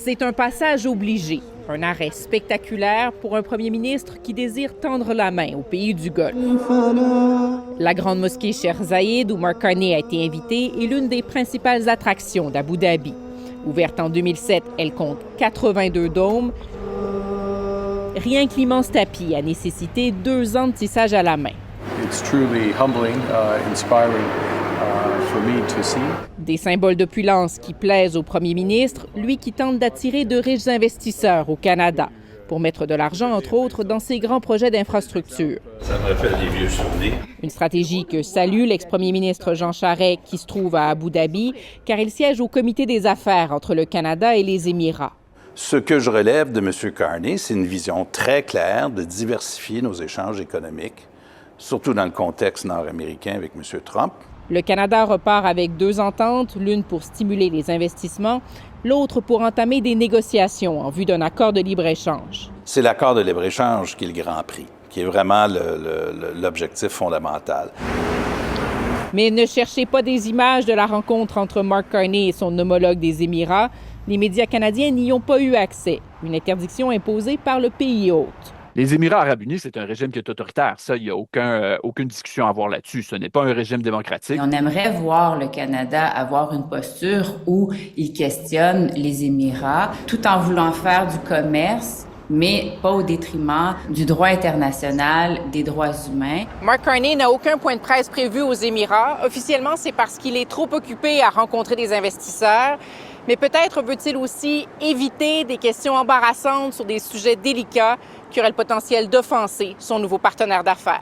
C'est un passage obligé, un arrêt spectaculaire pour un premier ministre qui désire tendre la main au pays du Golfe. La grande mosquée Cheikh Zayed, où Mark Carney a été invité, est l'une des principales attractions d'Abu Dhabi. Ouverte en 2007, elle compte 82 dômes. Rien que l'immense tapis a nécessité 2 ans de tissage à la main. It's truly humbling, inspiring for me to see. Des symboles d'opulence qui plaisent au premier ministre, lui qui tente d'attirer de riches investisseurs au Canada pour mettre de l'argent, entre autres, dans ses grands projets d'infrastructure. Ça me rappelle des vieux souvenirs. Une stratégie que salue l'ex-premier ministre Jean Charest, qui se trouve à Abu Dhabi, car il siège au comité des affaires entre le Canada et les Émirats. Ce que je relève de M. Carney, c'est une vision très claire de diversifier nos échanges économiques, surtout dans le contexte nord-américain avec M. Trump. Le Canada repart avec 2 ententes, l'une pour stimuler les investissements, l'autre pour entamer des négociations en vue d'un accord de libre-échange. C'est l'accord de libre-échange qui est le grand prix, qui est vraiment l'objectif fondamental. Mais ne cherchez pas des images de la rencontre entre Mark Carney et son homologue des Émirats. Les médias canadiens n'y ont pas eu accès. Une interdiction imposée par le pays hôte. Les Émirats arabes unis, c'est un régime qui est autoritaire. Ça, il n'y a aucune discussion à avoir là-dessus. Ce n'est pas un régime démocratique. On aimerait voir le Canada avoir une posture où il questionne les Émirats tout en voulant faire du commerce, mais pas au détriment du droit international, des droits humains. Mark Carney n'a aucun point de presse prévu aux Émirats. Officiellement, c'est parce qu'il est trop occupé à rencontrer des investisseurs. Mais peut-être veut-il aussi éviter des questions embarrassantes sur des sujets délicats qui auraient le potentiel d'offenser son nouveau partenaire d'affaires.